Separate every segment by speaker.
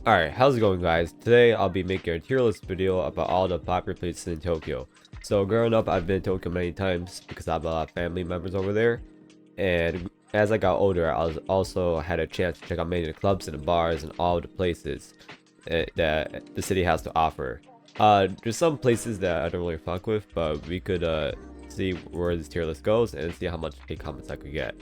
Speaker 1: Alright, how's it going guys? Today I'll be making a tier list video about all the popular places in Tokyo. So growing up, I've been to Tokyo many times because I have a lot of family members over there. And as I got older, I also had a chance to check out many of the clubs and the bars and all the places that the city has to offer. There's some places that I don't really fuck with, but we could see where this tier list goes and see how much hate comments I could get.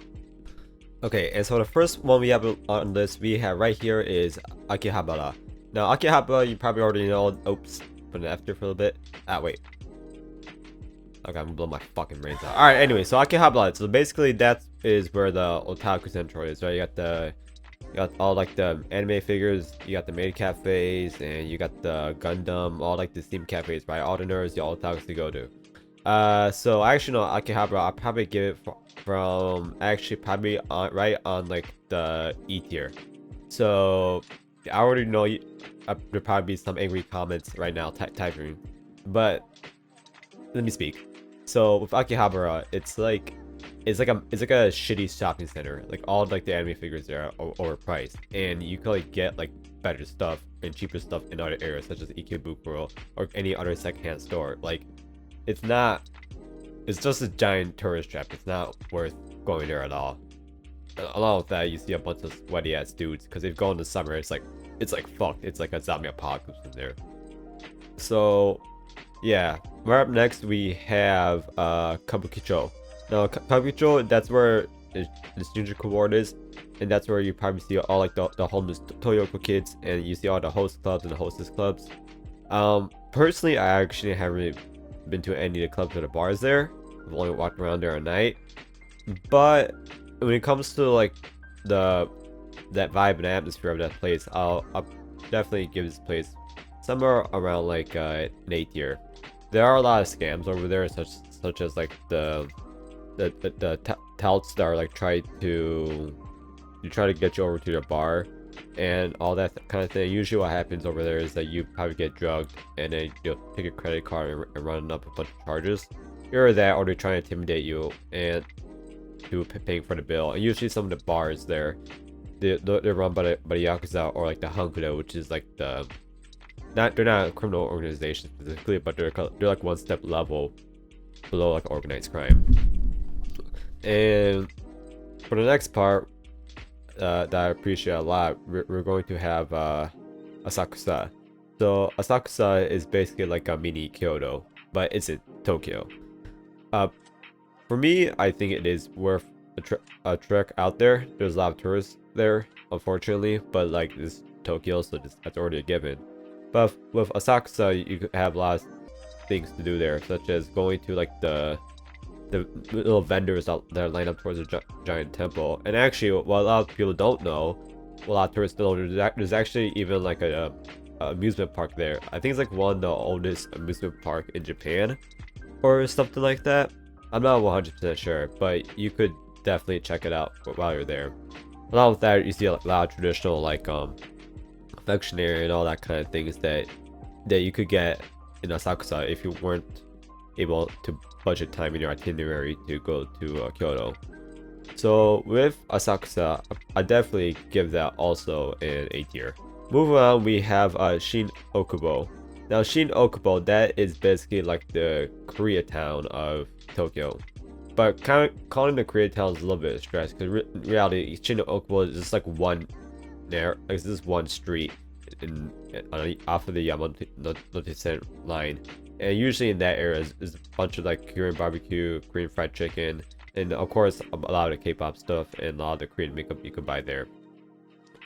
Speaker 1: Okay, and so the first one we have on this we have right here is Akihabara. Now Akihabara, you probably already know. Oops, put an F there for a little bit. Wait. Okay, I'm gonna blow my fucking brains out. Alright, anyway, so Akihabara, so basically that is where the Otaku Central is, right? You got all like the anime figures, you got the maid cafes, and you got the Gundam, all like the theme cafes, right? All the nerds, the otakus to go to. So I actually know Akihabara, I'll probably give it from actually probably right on like the E tier. So I already know there'll probably be some angry comments right now typing, but let me speak. So with Akihabara, it's like a shitty shopping center. Like all like the anime figures there are overpriced, and you can like get like better stuff and cheaper stuff in other areas such as Ikebukuro or any other secondhand store. Like it's just a giant tourist trap. It's not worth going there at all. Along with that, you see a bunch of sweaty ass dudes because if you go in the summer, it's like fucked. It's like a zombie apocalypse in there. So yeah, right up next we have Kabukicho. Now Kabukicho, that's where the Shinjuku Ward is, and that's where you probably see all like the homeless Toyoko kids, and you see all the host clubs and the hostess clubs. Personally, I actually haven't really been to any of the clubs or the bars there. I've only walked around there at night. But when it comes to like that vibe and atmosphere of that place, I'll definitely give this place somewhere around like an A tier. There are a lot of scams over there, such as like the touts that are like try to get you over to their bar and all that kind of thing. Usually what happens over there is that you probably get drugged and then you'll take a credit card and run up a bunch of charges. Either that or they're trying to intimidate you and do paying for the bill. And usually some of the bars there, they're run by the Yakuza or like the Hankudo, which is like they're not a criminal organization specifically, but they're like one step level below like organized crime. And for the next part that I appreciate a lot, we're going to have Asakusa. So Asakusa is basically like a mini Kyoto, but it's in Tokyo. For me, I think it is worth a trek out there. There's a lot of tourists there, unfortunately, but like this Tokyo, so that's already a given. But with Asakusa, you could have a lot of things to do there, such as going to like the little vendors that are lined up towards a giant temple. And actually, what a lot of people don't know, a lot of tourists don't know, there's actually even like a amusement park there. I think it's like one of the oldest amusement park in Japan or something like that. I'm not 100% sure, but you could definitely check it out while you're there. Along with that, you see a lot of traditional like confectionery and all that kind of things that you could get in Asakusa if you weren't able to budget time in your itinerary to go to Kyoto. So with Asakusa, I definitely give that also an A tier. Moving on, we have Shin Okubo. Now Shin Okubo, that is basically like the Koreatown of Tokyo, but kind of calling the Koreatown is a little bit of stress because in reality Shin Okubo is just like it's just one street off of the Yamanote line. And usually in that area is a bunch of like Korean barbecue, Korean fried chicken, and of course a lot of the K-pop stuff and a lot of the Korean makeup you could buy there.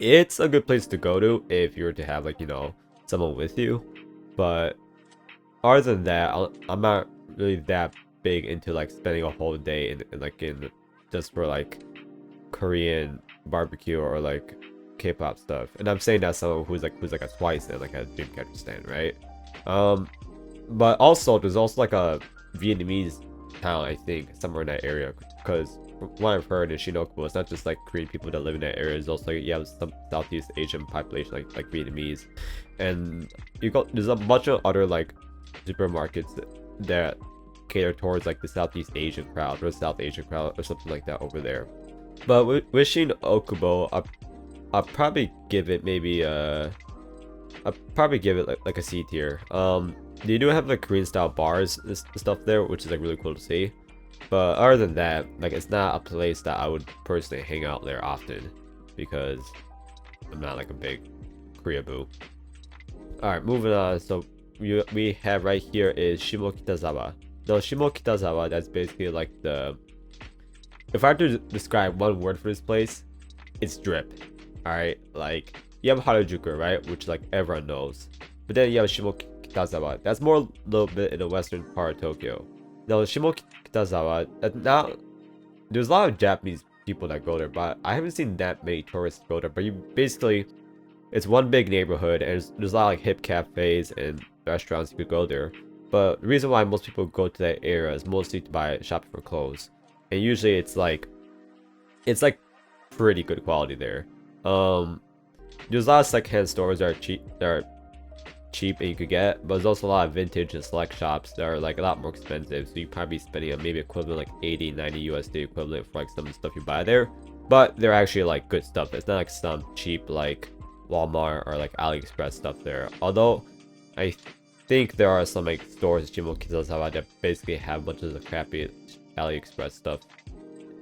Speaker 1: It's a good place to go to if you were to have like, you know, someone with you. But other than that, I'm not really that big into like spending a whole day in just for like Korean barbecue or like K-pop stuff. And I'm saying that someone who's like a twice and like a Dreamcatcher stand, right? But also there's also like a Vietnamese town, I think, somewhere in that area, because from what I've heard in Shinokubo, it's not just like Korean people that live in that area. It's also like you have some Southeast Asian population like Vietnamese, and there's a bunch of other like supermarkets that cater towards like the Southeast Asian crowd or South Asian crowd or something like that over there. But with Shin Okubo, I'll probably give it maybe I'll probably give it like a C tier. They do have like Korean style bars and stuff there, which is like really cool to see. But other than that, like it's not a place that I would personally hang out there often because I'm not like a big Korea boo. Alright, moving on. So we have right here is Shimokitazawa. Now Shimokitazawa, that's basically like the, if I had to describe one word for this place, it's drip. Alright, like you have Harajuku, right, which like everyone knows, but then you have Shimokitazawa. That's more a little bit in the western part of Tokyo. Now Shimokitazawa, now there's a lot of Japanese people that go there, but I haven't seen that many tourists go there. But you basically, it's one big neighborhood, and there's a lot of like hip cafes and restaurants you could go there. But the reason why most people go to that area is mostly to buy shopping for clothes, and usually it's like pretty good quality there. There's a lot of secondhand stores that are cheap and you could get, but there's also a lot of vintage and select shops that are like a lot more expensive, so you probably be spending a maybe equivalent like 80-90 USD equivalent for like some of the stuff you buy there. But they're actually like good stuff. It's not like some cheap like Walmart or like AliExpress stuff there, although I think there are some like stores in Shimokitazawa that basically have a bunch of the crappy AliExpress stuff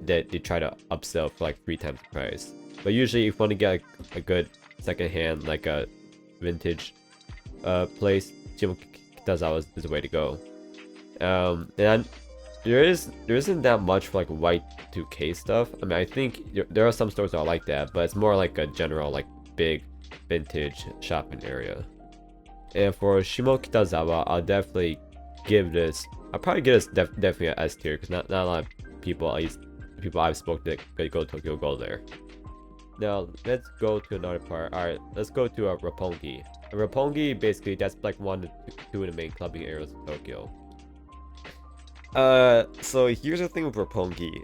Speaker 1: that they try to upsell for like 3 times the price. But usually if you want to get like a good secondhand like a vintage place, Shimokitazawa is the way to go. And there isn't that much for like Y2K stuff. I mean, I think there are some stores that are like that, but it's more like a general like big vintage shopping area. And for Shimokitazawa, I'll definitely give this, I'll probably give this definitely an S tier, because not a lot of people, at least the people I've spoken to go to Tokyo, go there. Now let's go to another part. Alright, let's go to Roppongi. Roppongi, basically that's like 1 to 2 of the main clubbing areas of Tokyo. So here's the thing with Roppongi.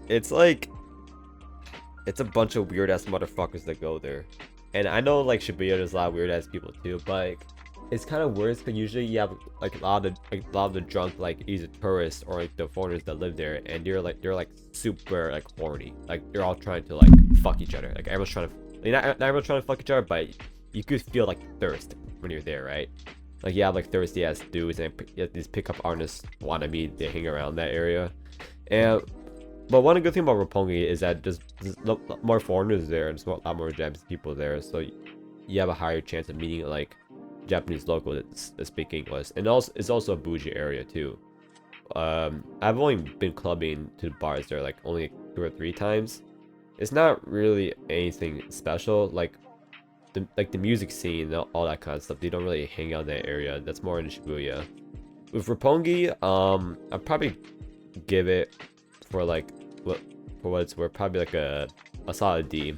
Speaker 1: It's like, it's a bunch of weird ass motherfuckers that go there. And I know like Shibuya, there's a lot of weird ass people too, but like, it's kind of worse because usually you have like a lot of the drunk like either tourists or like the foreigners that live there, and they're like super like horny. Like they're all trying to like fuck each other. Like everyone's trying to, like, not everyone's trying to fuck each other, but you could feel like thirst when you're there, right? Like you have like thirsty ass dudes and these pickup artists wanna be, they hang around that area. And but one good thing about Roppongi is that there's more foreigners there, and there's a lot more Japanese people there, so you have a higher chance of meeting like Japanese locals that speak English. And also it's also a bougie area too. I've only been clubbing to bars there like only 2 or 3 times. It's not really anything special. Like the music scene, all that kind of stuff, they don't really hang out in that area. That's more in Shibuya. With Roppongi, I'd probably give it, for like what it's worth, probably like a solid D.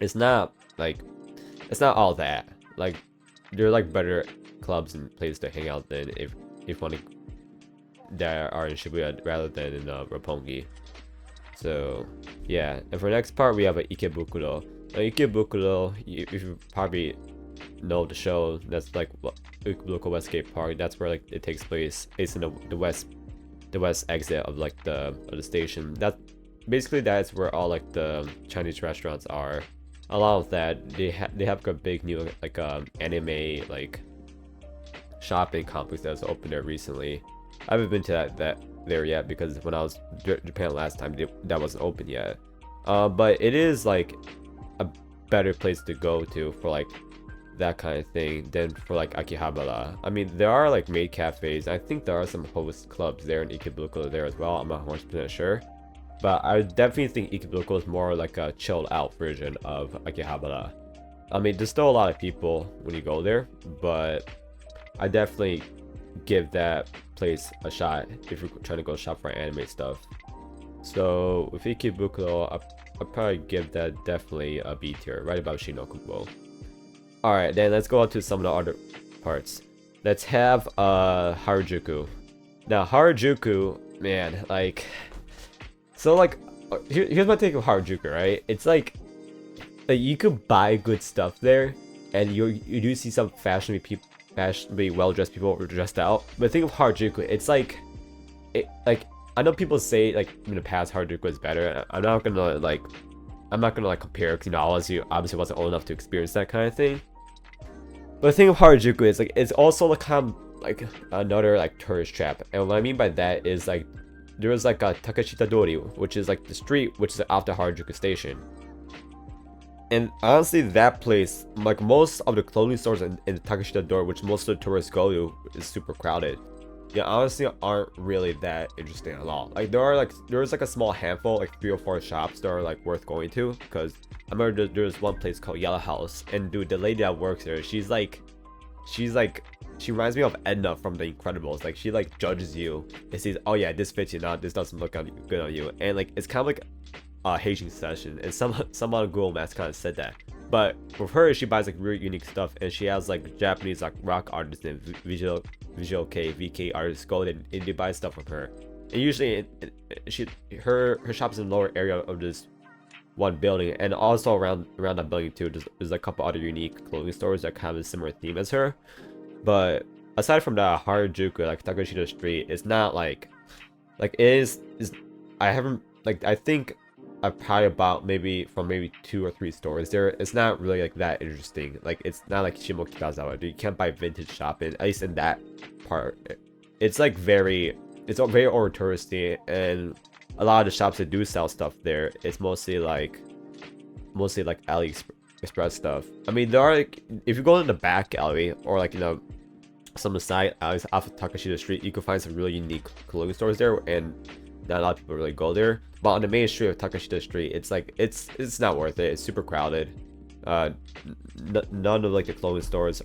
Speaker 1: It's not all that. Like there are like better clubs and places to hang out than if one that are in Shibuya rather than in Roppongi. So yeah, and for the next part we have a Ikebukuro. Ikebukuro, if you probably know the show, that's like Ikebukuro Westgate Park. That's where like it takes place. It's in the west exit of like the station. That basically that's where all like the Chinese restaurants are. Along with that, they have a big new like anime like shopping complex that's opened there recently. I haven't been to that there yet because when I was in Japan last time, that wasn't open yet. But it is like a better place to go to for like that kind of thing than for like Akihabara. I mean, there are like maid cafes. I think there are some host clubs there in Ikebukuro there as well. I'm not 100% sure, but I definitely think Ikebukuro is more like a chilled out version of Akihabara. I mean, there's still a lot of people when you go there, but I definitely give that place a shot if you're trying to go shop for anime stuff. So with Ikebukuro, I'll probably give that definitely a B tier, right about Shinokubo. Alright, then let's go on to some of the other parts. Let's have Harajuku. Now Harajuku, man, like, so like here's my take of Harajuku, right? It's like you could buy good stuff there, and you do see some fashionably well-dressed people dressed out. But think of Harajuku, it's like I know people say like in the past Harajuku is better. I'm not gonna compare, because you know, obviously wasn't old enough to experience that kind of thing. But the thing of Harajuku is like it's also like kind of like another like tourist trap, and what I mean by that is like there was like a Takashita Dori, which is like the street which is after Harajuku Station. And honestly, that place, like most of the clothing stores in Takashita Dori, which most of the tourists go to, is super crowded. Yeah, honestly, aren't really that interesting at all. Like there's like a small handful, like 3 or 4 shops that are like worth going to. Because I remember there's one place called Yellow House, and dude, the lady that works there, she reminds me of Edna from The Incredibles. Like she like judges you and says, oh yeah, this fits you, not this doesn't look good on you, and like it's kind of like a Haitian session, and some on Google Maps kind of said that. But with her, she buys like really unique stuff, and she has like Japanese like rock artists and visual K VK artists go and they buy stuff from her. And usually, her shop's in the lower area of this one building, and also around that building too. There's a couple other unique clothing stores that kind of a similar theme as her. But aside from that, Harajuku, like Takashita Street, it's not like it is I haven't like I think I've probably about maybe 2 or 3 stores there. It's not really like that interesting. Like it's not like Shimokitazawa. You can't buy vintage shopping, at least in that part. It's like very over touristy, and a lot of the shops that do sell stuff there, it's mostly like AliExpress stuff. I mean, there are like, if you go in the back alley or like some of the side alleys off of Takashita Street, you can find some really unique clothing stores there, and not a lot of people really go there. But on the main street of Takashita Street, it's like it's not worth it. It's super crowded. None of like the clothing stores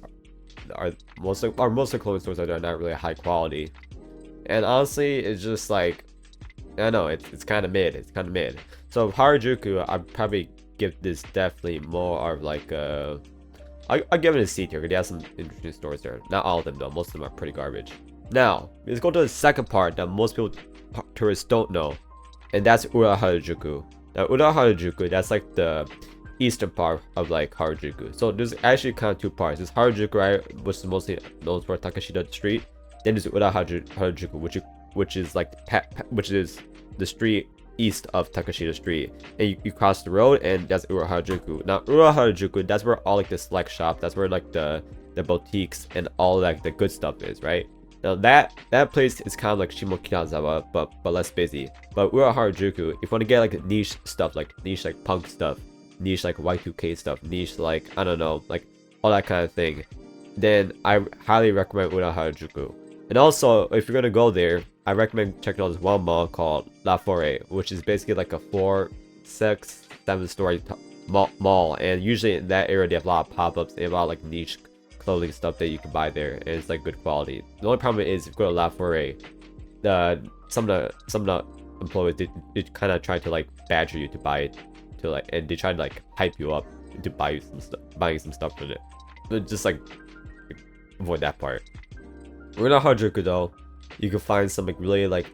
Speaker 1: are most of the clothing stores are not really high quality. And honestly, it's just like I know it's kind of mid. It's kind of mid. So Harajuku, I'd probably give this definitely more of like I'll give it a C tier because they have some interesting stores there. Not all of them though. Most of them are pretty garbage. Now let's go to the second part that most tourists don't know, and that's Ura Harajuku. Now Ura Harajuku, that's like the eastern part of like Harajuku. So there's actually kind of 2 parts. There's Harajuku, right, which is mostly known for Takashita Street. Then there's Ura Harajuku, which is like the street east of Takashita Street, and you cross the road, and that's Ura Harajuku. Now Ura Harajuku, that's where all like the select shops, that's where like the boutiques and all like the good stuff is, right? Now that place is kind of like Shimokitazawa, but less busy. But Ura Harajuku, if you want to get like niche stuff, like niche like punk stuff, niche like Y2K stuff, niche like I don't know, like all that kind of thing, then I highly recommend Ura Harajuku. And also, if you're gonna go there, I recommend checking out this one mall called La Forêt, which is basically like a 4, 6, 7-story mall. And usually in that area, they have a lot of pop-ups. They have a lot of like niche clothing stuff that you can buy there, and it's like good quality. The only problem is if you go to La Forêt, some of the employees they kind of try to like badger you to buy it, to like, and they try to like hype you up to buying some stuff from it. But just like avoid that part. We're in Harajuku though. You can find some like really like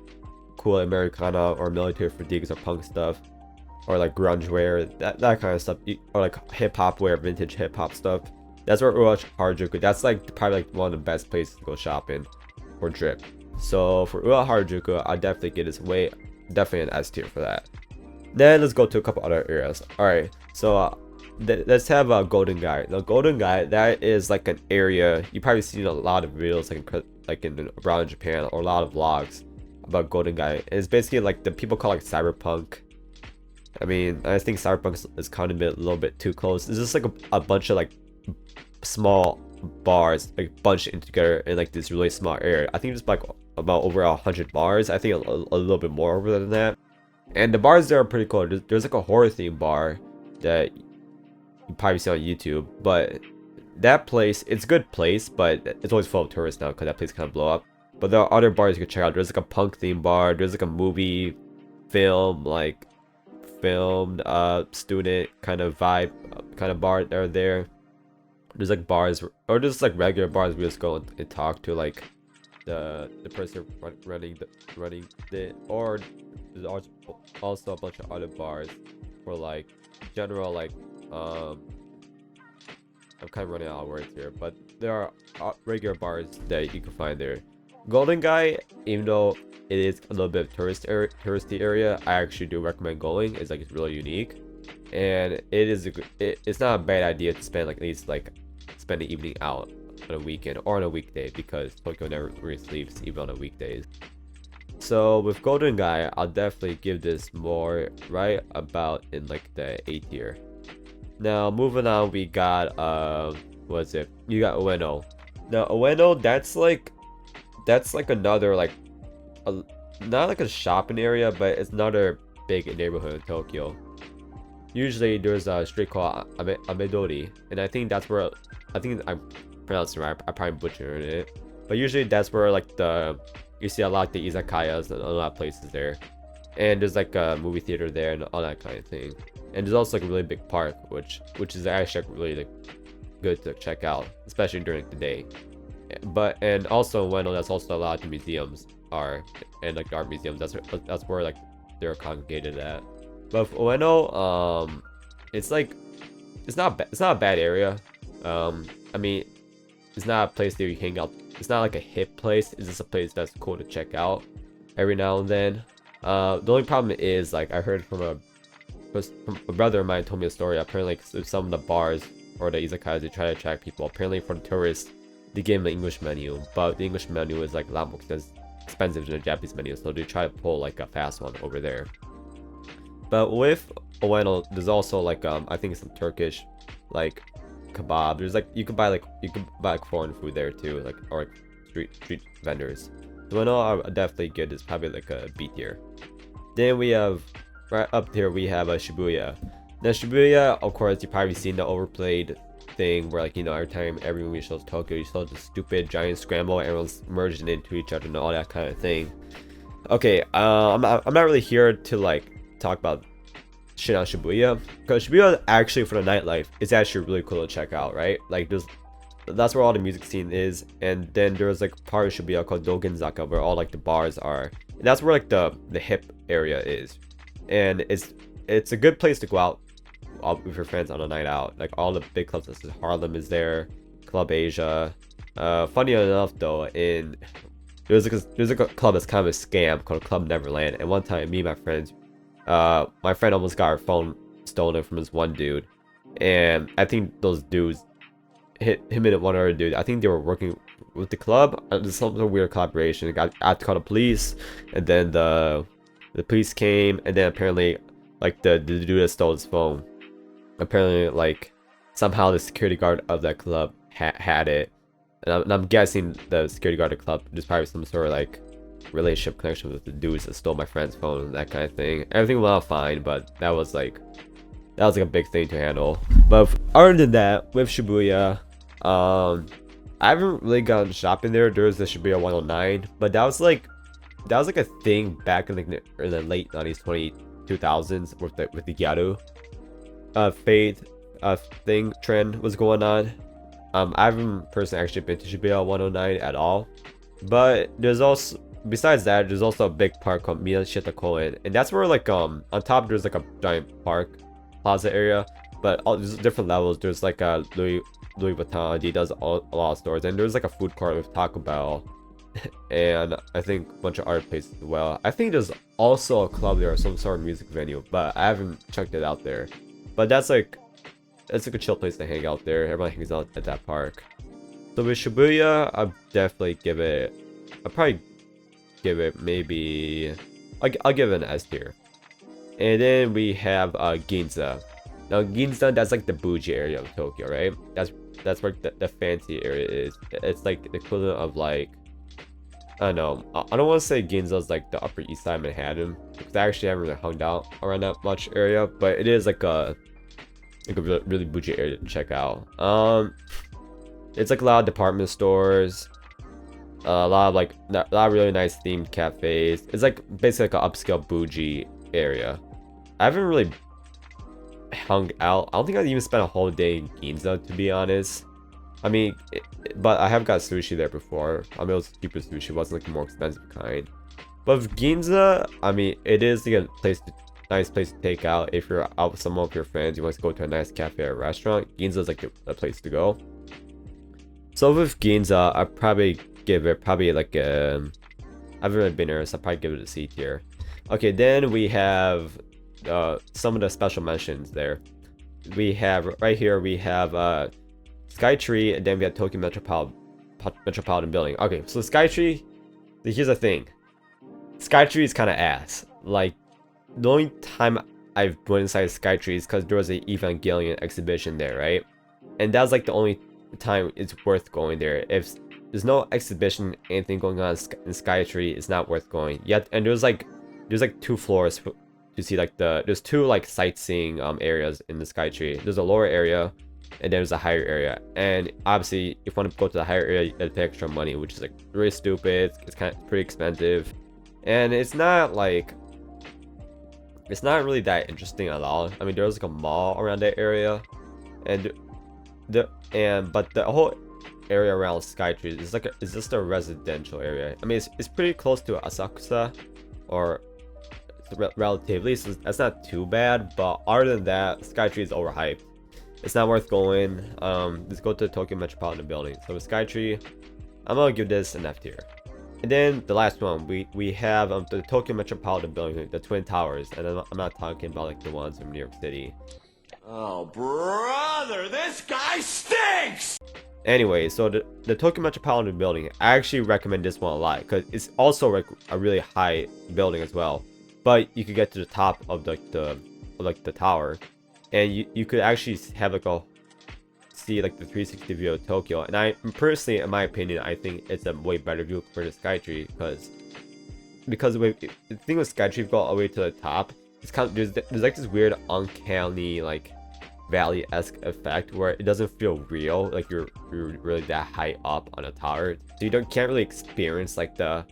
Speaker 1: cool Americana or military fatigues or punk stuff, or like grunge wear, that kind of stuff, or like hip hop wear, vintage hip hop stuff. That's where Ura Harajuku. That's like probably like one of the best places to go shopping or drip. So for Ura Harajuku, I definitely get this definitely an S tier for that. Then let's go to a couple other areas. All right, so let's have a Golden Gai. The Golden Gai, that is like an area you probably seen a lot of videos like around Japan, or a lot of vlogs about Golden Gai. It's basically like the people call like cyberpunk. I mean, I think cyberpunk is kind of a little bit too close. It's just like a bunch of like small bars like bunched in together in like this really small area. I think it's like about over 100 bars. I think a little bit more over than that. And the bars there are pretty cool. There's like a horror theme bar that you probably see on YouTube, but that place, it's a good place, but it's always full of tourists now because that place kind of blow up. But there are other bars you can check out. There's like a punk theme bar. There's like a movie filmed student kind of vibe kind of bar that are there. There's like bars, or just like regular bars we just go and talk to like the person running it, or there's also a bunch of other bars for like general like I'm kind of running out of words here, but there are regular bars that you can find there. Golden Gai, even though it is a little bit of touristy area, I actually do recommend going. It's like it's really unique, and it's not a bad idea to spend like at least like spend the evening out on a weekend or on a weekday, because Tokyo never really sleeps even on the weekdays. So with Golden Guy, I'll definitely give this more right about in like the A tier. Now moving on, we got what's it? You got Ueno. Now Ueno, that's like another like not like a shopping area, but it's another big neighborhood in Tokyo. Usually there's a street called Amedori, and I think that's where, I think I'm pronouncing it right, I probably butchered it, but usually that's where like you see a lot of the izakayas and a lot of places there, and there's like a movie theater there and all that kind of thing, and there's also like a really big park, which is actually like, really like, good to check out, especially during the day. But and also Ueno, that's also a lot of the museums are, and like art museums, that's where like they're congregated at. But for Ueno, it's like it's not a bad area. I mean, it's not a place that you hang out. It's not like a hip place. It's just a place that's cool to check out every now and then. The only problem is, like, I heard from a brother of mine told me a story. Apparently, like, some of the bars or the izakayas, they try to attract people. Apparently, for the tourists, they give them the English menu, but the English menu is like a lot more expensive than the Japanese menu, so they try to pull like a fast one over there. But with Ueno, there's also like I think some Turkish like kebab. There's like you could buy like foreign food there too, like, or like street vendors. So Ueno, I definitely good. It's probably like a B tier. Then we have right up here we have a Shibuya. Now Shibuya, of course, you probably seen the overplayed thing where, like, you know, every time every movie shows Tokyo, you saw the stupid giant scramble, everyone's merging into each other and all that kind of thing. Okay, I'm not really here to like talk about shit on Shibuya, because Shibuya actually, for the nightlife, is actually really cool to check out, right? Like that's where all the music scene is, and then there's like part of Shibuya called Dogenzaka where all like the bars are, and that's where like the hip area is, and it's a good place to go out with your friends on a night out. Like all the big clubs, such as Harlem is there, Club Asia. Funny enough though, there's like a club that's kind of a scam called Club Neverland, and one time me and my friend almost got our phone stolen from this one dude, and I think those dudes hit him and one other dude. I think they were working with the club. There's some sort of weird collaboration. I had to call the police, and then the police came, and then apparently like the dude that stole his phone, apparently like somehow the security guard of that club had it, and I'm guessing the security guard of the club, there's probably some sort of like relationship connection with the dudes that stole my friend's phone and that kind of thing. Everything went out fine, but that was like a big thing to handle. But other than that, with Shibuya, I haven't really gone shopping there. There's the Shibuya 109, but that was like a thing back in the late 90s, 2000s with the Gyaru fade thing trend was going on. I haven't personally actually been to Shibuya 109 at all, but there's also, besides that, there's also a big park called Miyashita Koen, and that's where like on top there's like a giant park plaza area, but there's different levels. There's like a Louis Vuitton, Adidas, a lot of stores, and there's like a food court with Taco Bell and I think a bunch of art places as well. I think there's also a club there or some sort of music venue, but I haven't checked it out there. But that's like a chill place to hang out there. Everyone hangs out at that park. So with Shibuya, I'll definitely give it, I'll probably give it maybe, I'll give it an S tier. And then we have Ginza. Now Ginza, that's like the bougie area of Tokyo, right? That's where the fancy area is. It's like the equivalent of like, I don't know, I don't want to say Ginza's like the Upper East Side Manhattan, because I actually haven't really hung out around that much area, but it is like a really bougie area to check out. It's like a lot of department stores, a lot of really nice themed cafes. It's like basically like an upscale bougie area. I haven't really hung out. I don't think I even spent a whole day in Ginza, to be honest. I mean, but I have got sushi there before. I mean, it was cheaper sushi. It wasn't like the more expensive kind. But with Ginza, I mean, it is like a nice place to take out. If you're out with some of your friends, you want to go to a nice cafe or restaurant, Ginza is like the place to go. So with Ginza, I'd probably give it like a, I haven't really been there, so I'd probably give it a C tier. Okay, then we have some of the special mentions there. We have right here, we have Skytree, and then we have Tokyo Metropolitan Building. Okay, so Skytree, here's the thing. Skytree is kind of ass. Like, the only time I've went inside Skytree is because there was an Evangelion exhibition there, right? And that's like the only time it's worth going there. If there's no exhibition, anything going on in Skytree, it's not worth going. Yet, and there's like 2 floors to see like there's 2 like sightseeing areas in the Skytree. There's a lower area, and there's a higher area. And obviously, if you want to go to the higher area, you have to pay extra money, which is like really stupid. It's kind of pretty expensive, and it's not really that interesting at all. I mean, there's like a mall around that area, but the whole area around Skytree is like it's just a residential area. I mean, it's pretty close to Asakusa, or relatively, so that's not too bad. But other than that, Skytree is overhyped. It's not worth going. Let's go to the Tokyo Metropolitan Building. So with Skytree, I'm gonna give this an F tier. And then the last one, we have the Tokyo Metropolitan Building, the Twin Towers, and I'm not talking about like the ones from New York City.
Speaker 2: Oh brother, this guy stinks!
Speaker 1: Anyway, so the Tokyo Metropolitan Building, I actually recommend this one a lot because it's also like a really high building as well. But you could get to the top of the tower, and you could actually have like see like the 360 view of Tokyo. And I personally, in my opinion, I think it's a way better view compared to Skytree because the thing with Skytree, go all the way to the top, it's kind of there's like this weird uncanny like valley-esque effect where it doesn't feel real, like you're really that high up on a tower, so you can't really experience like the,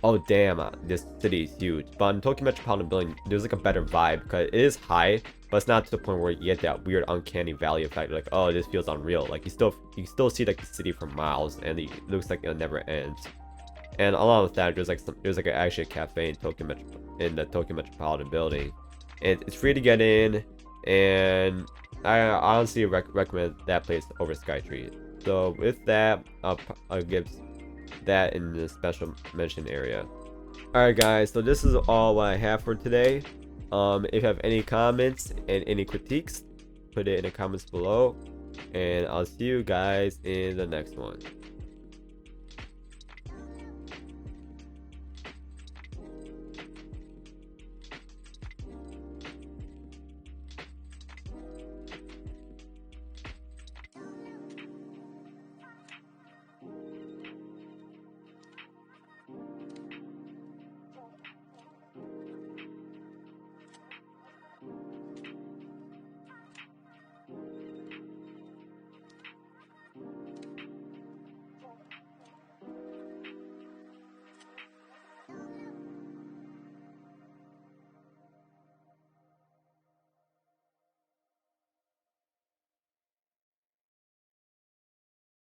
Speaker 1: oh damn, this city is huge. But in Tokyo Metropolitan Building, there's like a better vibe because it is high, but it's not to the point where you get that weird uncanny valley effect, like, oh, this feels unreal. Like you still see like the city for miles, and it looks like it never ends. And along with that, there's like actually a cafe in the Tokyo Metropolitan Building, and it's free to get in, and I honestly recommend that place over Skytree. So with that, I'll give that in the special mention area. Alright guys, so this is all what I have for today. If you have any comments and any critiques, put it in the comments below, and I'll see you guys in the next one.